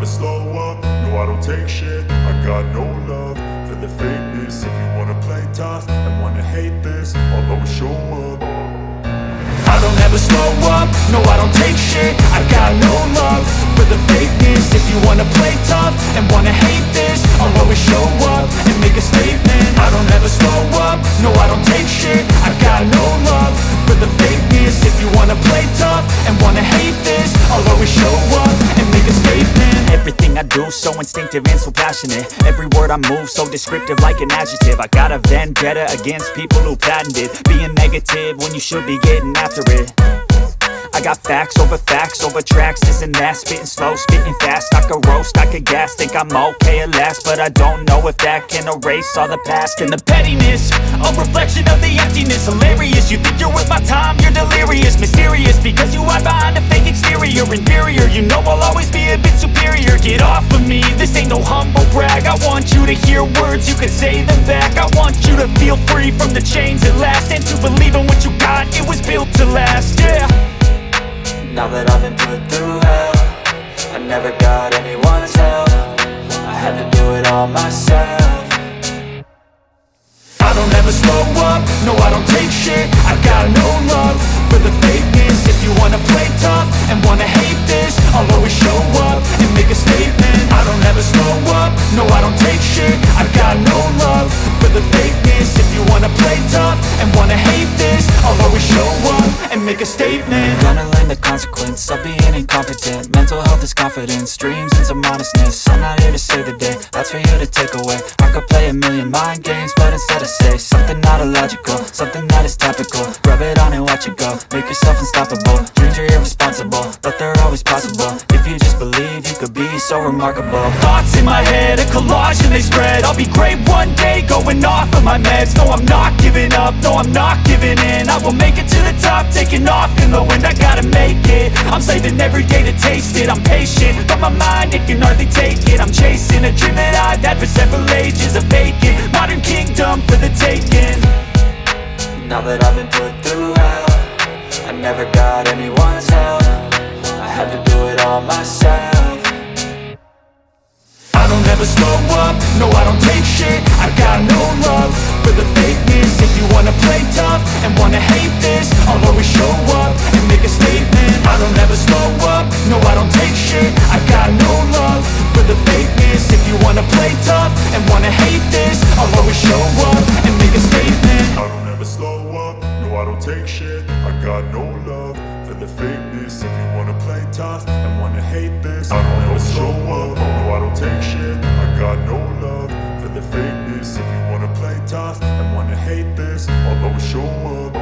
slow up, no I don't take shit. I got no love for the fakeness. If you wanna play tough and wanna hate this, I'll always show up. I don't ever slow up, no I don't take shit. I got no love for the fakeness. If you wanna play tough and wanna hate this, I'll always show up and make a statement. I don't ever slow up, no I don't take shit. I got no love for the fakeness. If you wanna play tough and wanna hate this, I'll always show up and make a statement. Everything I do so instinctive and so passionate. Every word I move so descriptive like an adjective. I got a vendetta against people who patented being negative when you should be getting after it. I got facts over tracks, this and that. Spitting slow, spitting fast. I could roast, I could gas. Think I'm okay at last, but I don't know if that can erase all the past. And the pettiness, a reflection of the emptiness. Hilarious, you think you're worth my time, you're delirious. Mysterious, because you hide behind a fake exterior. Inferior, you know I'll always be a bit superior. Get off of me, this ain't no humble brag. I want you to hear words, you can say them back. I want you to feel free from the chains at last, and to believe in what you got, it was built to last, yeah. Now that I've been put through hell, I never got anyone's help. I had to do it all myself. I don't ever slow up, no I don't take shit. I got no love for the fakeness. If you wanna play tough and wanna hate this, I'll always show up and make a statement. I don't ever slow up, no I don't take shit. I got no love for the fakeness. If you wanna play tough and wanna hate this, I'll always show up and make a statement. Gonna learn the consequence of being incompetent. Mental health is confidence, dreams and some honestness. I'm not here to save the day, that's for you to take away. I could play a million mind games, but instead I say something not illogical, something that is topical. Rub it on and watch it go, make yourself unstoppable. Dreams are irresponsible, but they're always possible. If you just believe, you could be so remarkable. Thoughts in my head, a collage and they spread. I'll be great one day, going off of my meds. No, I'm not giving up, no, I'm not giving in. I will make it to the top, taking off in the wind. I gotta make it, I'm saving every day to taste it. I'm patient, but my mind, it can hardly take it. I'm chasing a dream that I've had for several ages. A vacant, modern kingdom for the taking. Now that I've been put through hell, I never got anyone's help. I had to do it all myself. I don't ever slow up, no I don't take shit. I got no love for the fakeness. If you wanna play tough and wanna hate this, I'll always show up and make a statement. I don't ever slow up, no I don't take shit. I got no love for the fakeness. If you wanna play tough and wanna hate this, I'll always show up and make a statement. I don't ever slow up, no I don't take shit. I got no love for the fakeness. If you wanna play tough and wanna hate this, I don't ever slow up, no I don't take shit. I got no love for the fakeness. If you wanna play tough and wanna hate this, I'll always show up.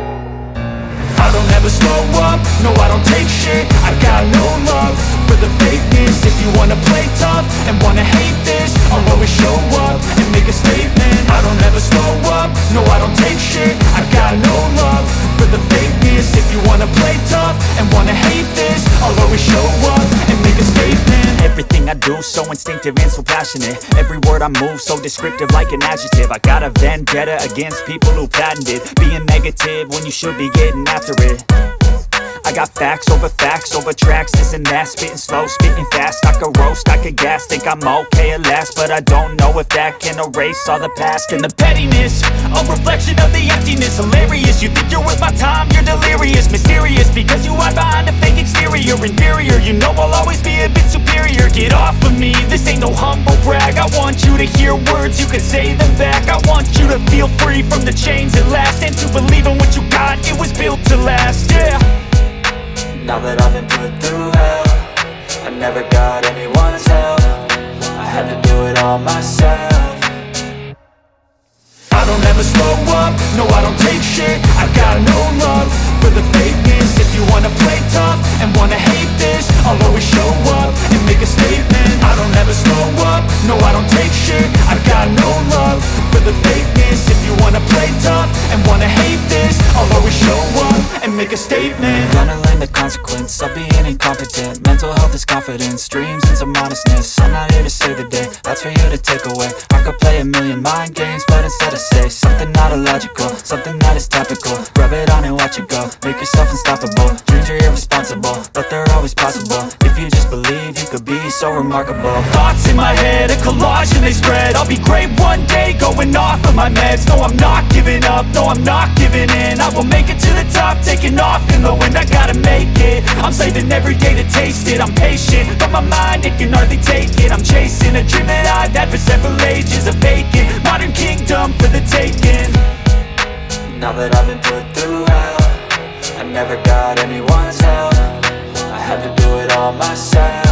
I don't ever slow up, no I don't take shit. I got no love for the fakeness. If you wanna play tough and wanna hate this, I'll always show up and make a statement. I don't ever slow up, no I don't take shit. I got no love for the fakeness. If you wanna play tough and wanna hate this, I'll always show up and make a statement. Everything I do so instinctive and so passionate. Every word I move so descriptive like an adjective. I got a vendetta against people who patented being negative when you should be getting after it. I got facts over tracks, this and that. Spitting slow, spitting fast. I could roast, I could gas. Think I'm okay at last, but I don't know if that can erase all the past. And the pettiness, a reflection of the emptiness. Hilarious, you think you're worth my time, you're delirious. Mysterious, because you hide behind a fake exterior. Inferior, you know I'll always be a bit superior. Get off of me, this ain't no humble brag. I want you to hear words, you can say them back. I want you to feel free from the chains at last, and to believe in what you got, it was built to last, yeah. Now that I've been put through hell, I never got anyone's help. I had to do it all myself. I don't ever slow up, no I don't take shit. I got no love for the fakeness. If you wanna play tough and wanna hate this, I'll always show up and make a statement. I don't ever slow up, no I don't take shit. I got no love for the fakeness. If you wanna play tough and wanna hate this, I'll always show up and make a statement. Gonna learn the consequence of being incompetent. Mental Mental health is confidence, dreams and some honestness. I'm not here to save the day, that's for you to take away. I could play a million mind games, but instead I say something not illogical, something that is topical. Rub it on and watch it go, make yourself unstoppable. Dreams are irresponsible, but they're always possible. If you just believe, you could be so remarkable. Thoughts in my head, a collage and they spread. I'll be great one day, going off of my meds. No, I'm not giving up, no, I'm not giving in. I will make it to the top, taking off in the wind. I gotta make it, I'm saving every day to taste it. I'm patient, but my mind, it can hardly take it. I'm chasing a dream that I've had for several ages. A vacant, modern kingdom for the taking. Now that I've been put through hell, I never got anyone's help. I had to do it all myself.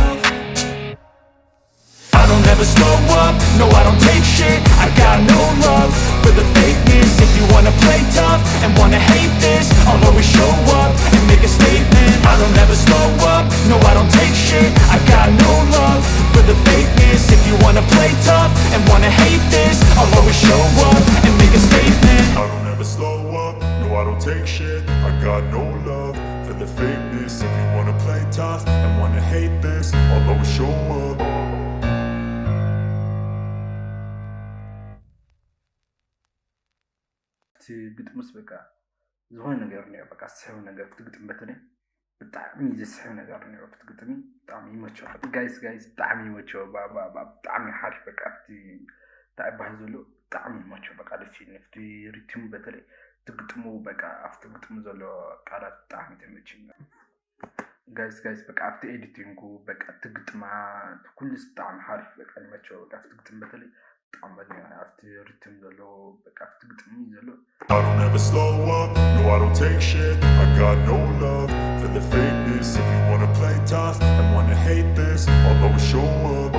I don't ever slow up, no I don't take shit. I got no love for the fakeness. If you wanna play tough and wanna hate this, I'll always show up and make a statement. I don't ever slow up, no I don't take shit. I got no love for the fakeness. If you wanna play tough and wanna hate this, I'll always show up and make a statement. I don't ever slow up, no I don't take shit. I got no love for the fakeness. If you wanna play tough and wanna hate this, I'll always show up. ግጥምስ በቃ ዝሆነ ነገር ነው በቃ ሰው ነገር ፍትግጥም በተለይ በጣም ይዘሰው ነገር ነው ፍትግጥም በጣም ይመቻል ጋይስ በጣም ይመቻል በጣም ሐሪፍ በቃ ታባህዝሉ በጣም ይመቻል በቃ ደስ ይነፍቲ ሪትም በተለይ ትግጥሙ በቃ አፍትግጥሙ ዘሎ ቃላት በጣም ይተመችኛል ጋይስ በቃ አፍተ ኤዲቲንጉ በቃ ትግጥማ ሁሉስ በጣም ሐሪፍ በቃ ይመቻል በቃ ፍትግጥም በተለይ I don't ever slow up, no I don't take shit. I got no love for the fakeness. If you wanna play tough and wanna hate this, I'll always show up.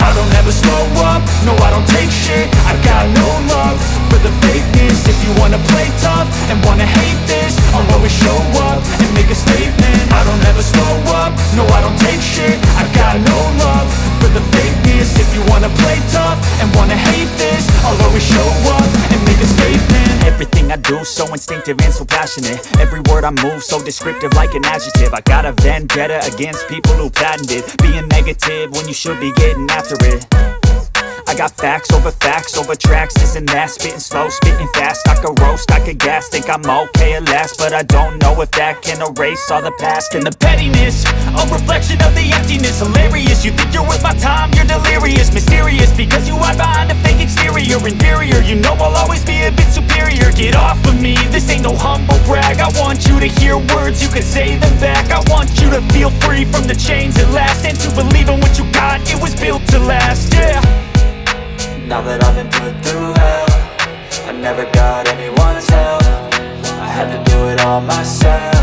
I don't ever slow up, no I don't take shit. I got no love for the fakeness. If you wanna play tough and wanna hate this, I'll always show up and make a statement. I don't ever slow up, no I don't take shit. I got no love for the fakeness. If you wanna play tough and wanna hate this, I'll always show up and make a statement. Everything I do so instinctive and so passionate. Every word I move so descriptive like an adjective. I got a vendetta against people who patented being negative when you should be getting after it. I got facts over tracks, this and that. Spitting slow, spitting fast, I could roast, I could gas. Think I'm okay at last, but I don't know if that can erase all the past. And the pettiness, a reflection of the emptiness. Hilarious, you think you're worth my time, you're delirious. Mysterious, because you hide behind a fake exterior. Inferior, you know I'll always be a bit superior. Get off of me, this ain't no humble brag. I want you to hear words, you can say them back. I want you to feel free from the chains at last, and to believe in what you got, it was built to last, yeah. Now that I've been put through hell, I never got anyone's help. I had to do it all myself.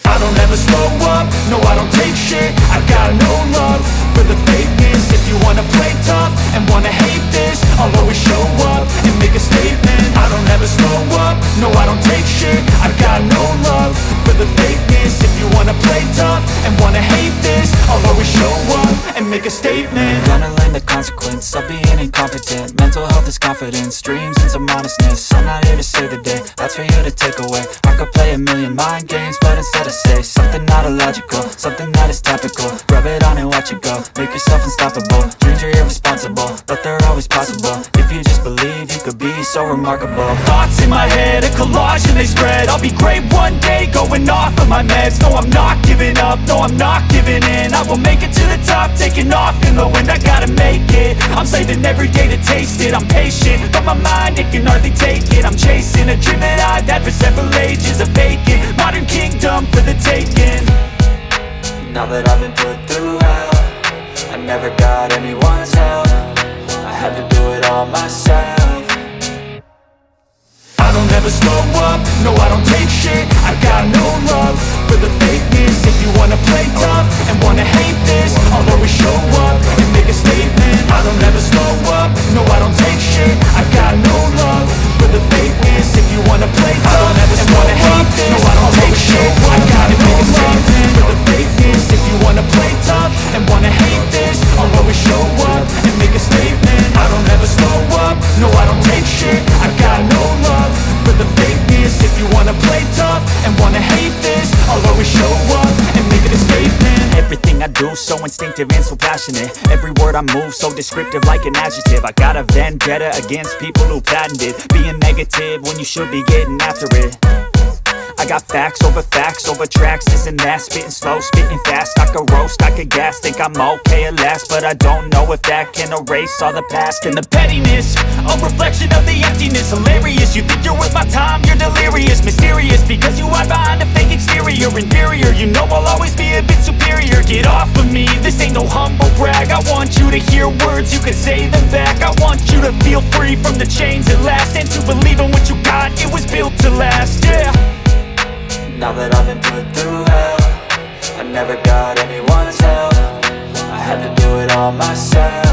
I don't ever slow up, no I don't take shit. I got no love for the fakeness. If you wanna play tough and wanna hate this, I'll always show up and make a statement. I don't ever slow up, no I don't take shit. I got no love for the fakeness. If you wanna play tough and wanna hate this, I'll always show up and make a statement. Gonna learn the consequence of being incompetent. Mental health is confidence, dreams and some honestness. I'm not here to save the day, that's for you to take away. I could play a million mind games, but instead I say something not illogical, something that is topical. Rub it on and watch it go, make yourself unstoppable. Dreams are irresponsible, but they're always possible. If you just believe, you could be so remarkable. Thoughts in my head, a collage and they spread. I'll be great one day, going off of my meds. No, I'm not giving up, no, I'm not giving in. I will make it to the top, taking off in the wind. I gotta make it, I'm saving every day to taste it. I'm patient, but my mind, it can hardly take it. I'm chasing a dream that I've had for several ages. A vacant, modern kingdom for the taking. Now that I've been put through hell, I never got anyone's help. I had to do it all myself. I don't ever slow up, no I don't take shit. I got no love for the fakeness. If you wanna play tough and wanna hate this, I'll always show up and make a statement. I don't ever slow up, no I don't take shit. I got no love for the fakeness. If you wanna play tough and wanna hate this, no I don't take shit. I gotta make a statement for the fakeness. If you wanna play tough and wanna hate this, I'll always show up and make a statement. I don't ever slow up, no I don't take shit. I got no love for the fakeness. If you wanna play tough and wanna hate this, I'll always show up do, so instinctive and so passionate. Every word I move so descriptive like an adjective. I got a vendetta against people who patented being negative when you should be getting after it. I got facts over tracks, this and that. Spitting slow, spitting fast, I could roast, I could gas. Think I'm okay at last, but I don't know if that can erase all the past. And the pettiness, a reflection of the emptiness. Hilarious, you think you're worth my time, you're delirious. Mysterious, because you hide behind a fake exterior. Inferior, you know I'll always be a bit superior. Get off of me, this ain't no humble brag. I want you to hear words, you can say them back. I want you to feel free from the chains at last, and to believe in what you got, it was built to last, yeah. Now that I've been put through hell, I never got anyone's help. I had to do it all myself.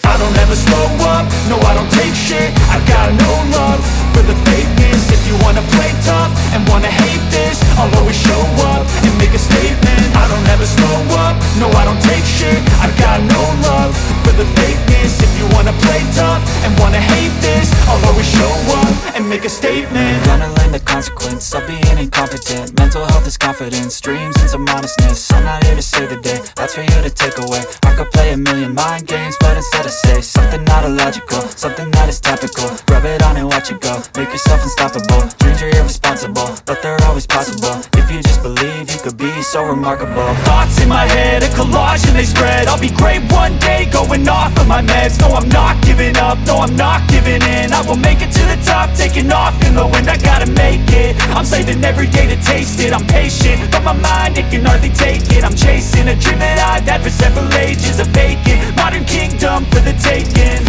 I don't ever slow up, no I don't take shit. I got no love for the fakeness. If you wanna play tough and wanna hate this, I'll always show up and make a statement. I don't ever slow up, no I don't take shit. I got no love for the fakeness. If you wanna play tough and wanna hate this, I'll always show up and make a statement. Gonna learn the consequence of being incompetent. Mental health is confidence, dreams and some honestness. I'm not here to save the day, that's for you to take away. I could play a million mind games, but instead I say something not illogical, something that is topical. Rub it on and watch it go, make yourself unstoppable. Dreams are irresponsible, but they're always possible. If you just believe, you could be so remarkable. Thoughts in my head, a collage and they spread. I'll be great one day, going off of my meds. No, I'm not giving up, no, I'm not giving in. I will make it to the top, taking off in the wind. I gotta make it, I'm saving every day to taste it. I'm patient, but my mind, it can hardly take it. I'm chasing a dream that I've had for several ages. A vacant, modern kingdom for the taking.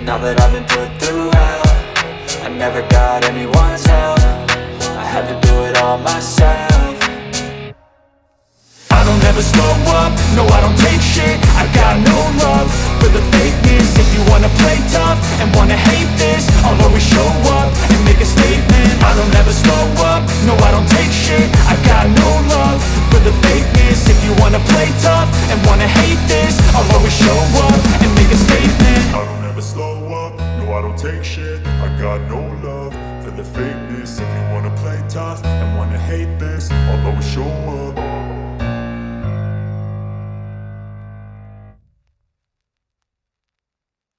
Now that I've been put through hell, I never got anyone's help. I had to do it all myself. I don't ever slow up, no I don't take shit. I got no love for the fakeness. If you wanna play tough and wanna hate this, I'll always show up and make a statement. I don't ever slow up, no I don't take shit. I got no love for the fakeness. If you wanna play tough and wanna hate this, I'll always show up and make a statement. I don't ever slow up, no I don't take shit. I got no love for the fakeness. If you wanna play tough